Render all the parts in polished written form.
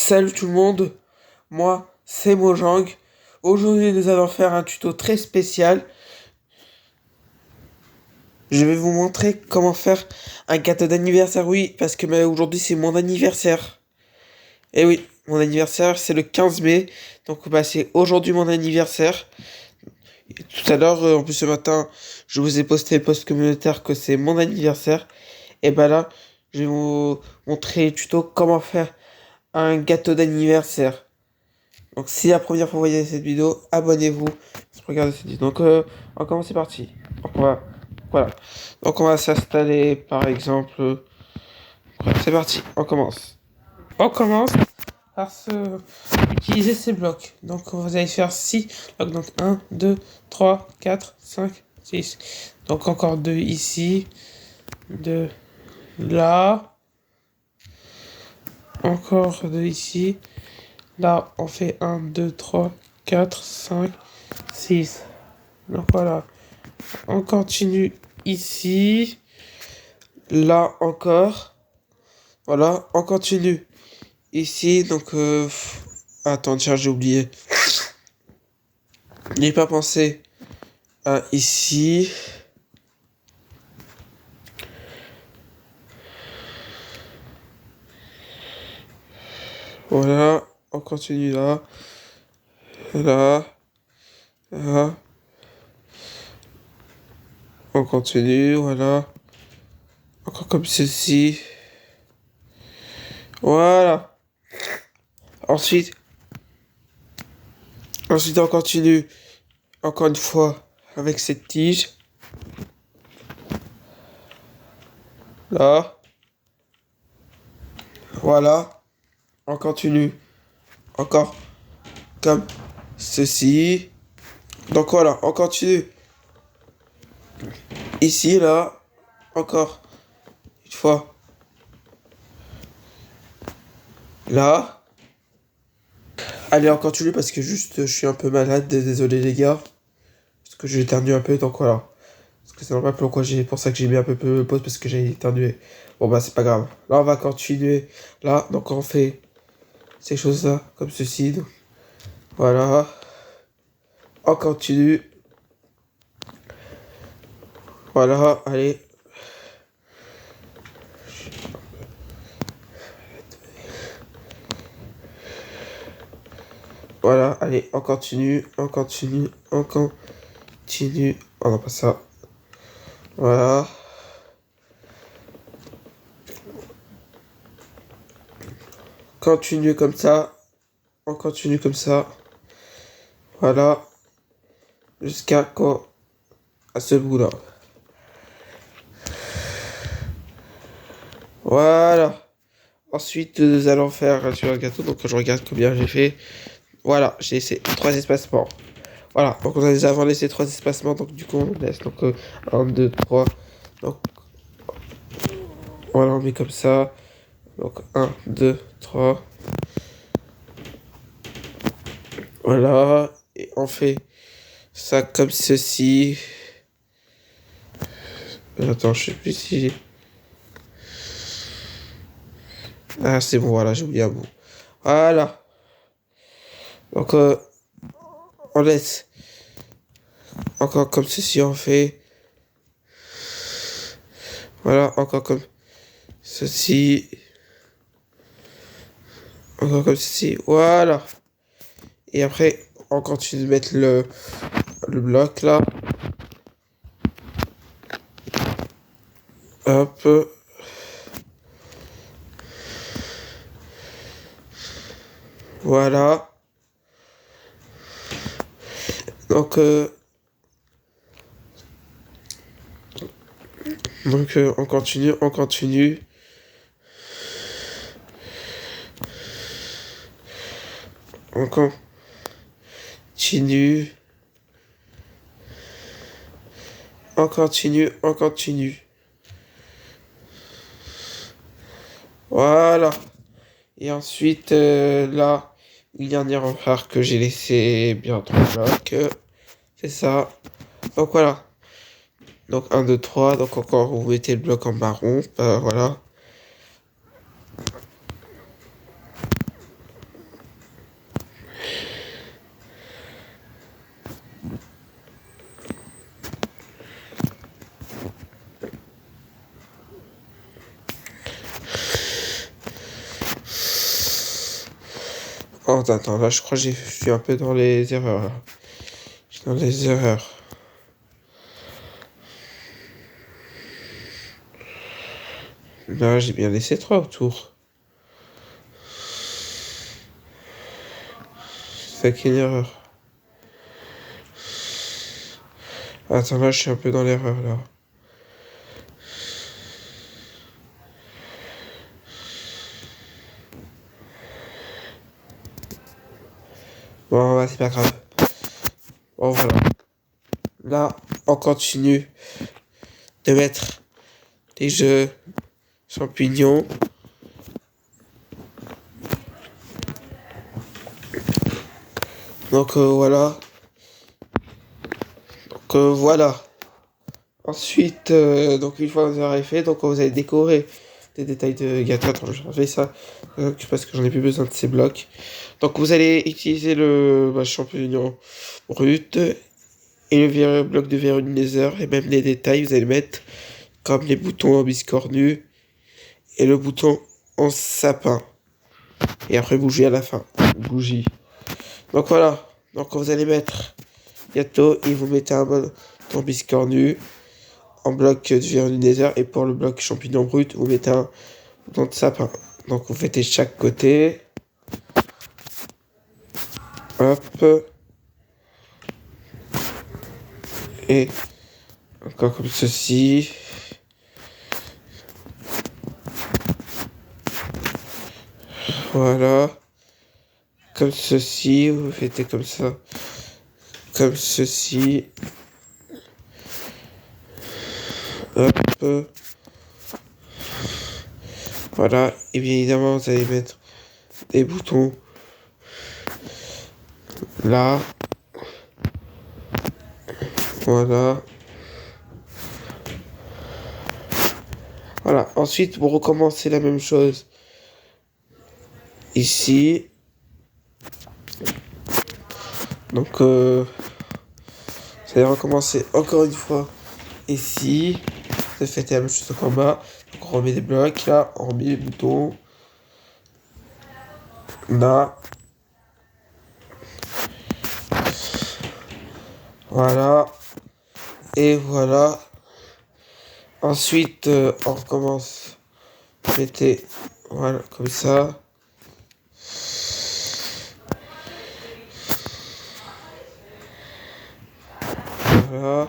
Salut tout le monde, moi c'est Mojang. Aujourd'hui nous allons faire un tuto très spécial. Je vais vous montrer comment faire un gâteau d'anniversaire. Oui, parce que aujourd'hui c'est mon anniversaire. Et oui, mon anniversaire c'est le 15 mai. Donc c'est aujourd'hui mon anniversaire. Et tout à l'heure, en plus ce matin, je vous ai posté le post communautaire que c'est mon anniversaire. Et là, je vais vous montrer le tuto comment faire un gâteau d'anniversaire. Donc si la première fois que vous voyez cette vidéo, abonnez-vous. Regardez cette vidéo. Donc on commence, c'est parti. Donc voilà. Donc on va s'installer par exemple. Voilà, c'est parti, on commence. On commence par utiliser ces blocs. Donc vous allez faire 6 blocs. Donc 1, 2, 3, 4, 5, 6. Donc encore 2 ici. 2 là. Encore 2 ici. Là, on fait 1, 2, 3, 4, 5, 6. Donc voilà. On continue ici. Là encore. Voilà. On continue ici. Donc, attends, tiens, j'ai oublié. J'ai pas pensé à ici. Voilà. On continue là. Là. Là. On continue. Voilà. Encore comme ceci. Voilà. Ensuite, on continue encore une fois avec cette tige. Là. Voilà. On continue encore comme ceci. Donc voilà, on continue. Ici, là, encore une fois. Là. Allez, on continue parce que juste, je suis un peu malade. Désolé les gars. Parce que j'ai éternué un peu, donc voilà. Parce que c'est normal pour ça que j'ai mis un peu de pause parce que j'ai éternué. Bon c'est pas grave. Là, on va continuer. Là, donc on fait ces choses-là, comme ceci. Donc, voilà. On continue. Voilà, allez. Voilà, allez, on continue. Oh non, pas ça. Voilà. Continue comme ça. On continue comme ça. Voilà. Jusqu'à quoi? À ce bout-là. Voilà. Ensuite, nous allons faire sur un gâteau. Donc, je regarde combien j'ai fait. Voilà, j'ai laissé 3 espacements. Voilà, donc on a déjà avant laissé 3 espacements. Donc, du coup, on laisse. Donc, 1, 2, 3. Donc, voilà, on met comme ça. Donc, 1, 2, 3. Voilà. Et on fait ça comme ceci. Attends, je sais plus si... Ah, c'est bon, voilà, j'ai oublié un bout. Voilà. Donc, on laisse. Encore comme ceci, on fait. Voilà, encore comme ceci. Encore comme ceci. Voilà. Et après, on continue de mettre le bloc là. Hop. Voilà. Donc, on continue, on continue. On continue. On continue, on continue. Voilà. Et ensuite, là, une dernière empreinte que j'ai laissé bien 3 blocs. C'est ça. Donc voilà. Donc 1, 2, 3. Donc encore, vous mettez le bloc en marron. Voilà. Oh, attends, là, je crois que je suis un peu dans les erreurs, là. Je suis dans les erreurs. Là, j'ai bien laissé 3 autour. C'est qu'une erreur. Attends, là, je suis un peu dans l'erreur, là. Bon, bah, c'est pas grave. Bon, voilà. Là, on continue de mettre les jeux champignons. Donc, voilà. Donc, voilà. Ensuite, donc une fois que vous aurez fait, donc vous allez décorer des détails de gâteau. Attends, je vais ça parce que j'en ai plus besoin de ces blocs. Donc vous allez utiliser le champignon brut et le bloc de verre laser et même les détails, vous allez mettre comme les boutons en biscornu et le bouton en sapin. Et après bougie à la fin. Bougie. Donc voilà. Donc vous allez mettre gâteau et vous mettez un bouton biscornu en bloc de verre laser et pour le bloc champignon brut, vous mettez un bouton de sapin. Donc vous faites chaque côté. Hop. Et encore comme ceci. Voilà. Comme ceci, vous faites comme ça. Comme ceci. Hop. Voilà. Et bien évidemment, vous allez mettre des boutons là. Voilà. Voilà. Ensuite, vous recommencez la même chose ici. Donc, vous allez recommencer encore une fois ici. Vous faites la même chose en bas. Donc, on remet des blocs là. On remet les boutons là. Voilà. Et voilà. Ensuite, on recommence. Mettez, voilà, comme ça. Voilà.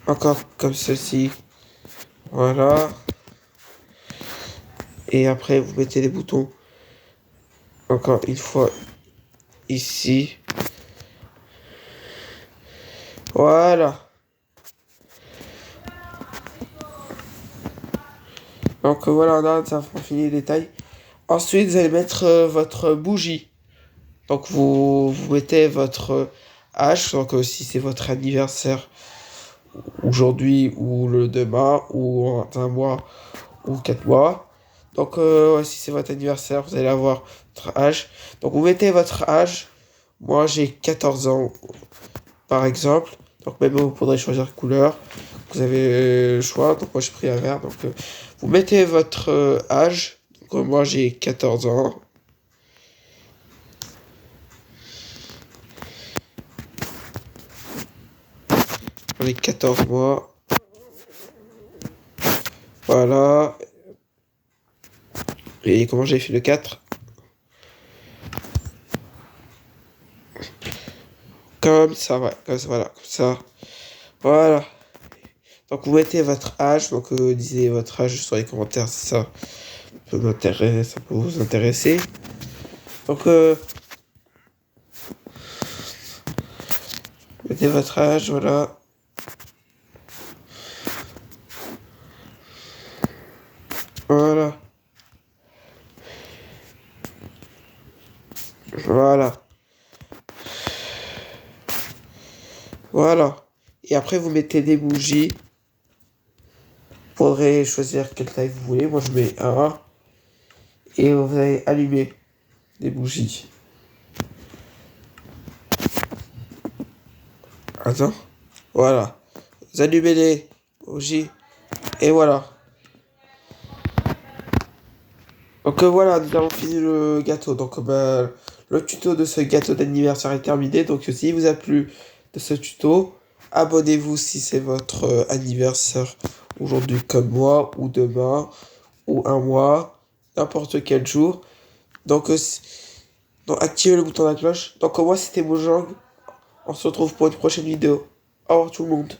Encore comme ceci. Voilà. Et après, vous mettez les boutons. Encore une fois. Ici. Voilà. Donc voilà, on a ça pour finir les détails. Ensuite, vous allez mettre votre bougie. Donc vous mettez votre hache. Donc si c'est votre anniversaire aujourd'hui ou le demain ou en un mois ou 4 mois. Donc ouais, si c'est votre anniversaire, vous allez avoir votre âge. Donc vous mettez votre âge. Moi j'ai 14 ans par exemple. Donc même vous pourrez choisir la couleur. Vous avez le choix. Donc moi j'ai pris un vert. Donc vous mettez votre âge. Donc moi j'ai 14 ans. J'en ai 14 mois. Voilà. Et comment j'ai fait le 4? Comme ça, ouais, comme ça, voilà, comme ça. Voilà. Donc vous mettez votre âge, donc disez votre âge sur les commentaires, si ça peut m'intéresser, ça peut vous intéresser. Donc mettez votre âge, voilà. Voilà. Voilà. Voilà. Et après vous mettez des bougies. Vous pourrez choisir quelle taille vous voulez. Moi je mets un. Et vous allez allumer des bougies. Attends. Voilà. Vous allumez les bougies. Et voilà. Donc voilà, nous avons fini le gâteau. Donc le tuto de ce gâteau d'anniversaire est terminé. Donc s'il vous a plu de ce tuto, abonnez-vous si c'est votre anniversaire aujourd'hui comme moi, ou demain, ou un mois, n'importe quel jour. Donc, donc activez le bouton de la cloche. Donc moi c'était Mojang. On se retrouve pour une prochaine vidéo. Au revoir tout le monde.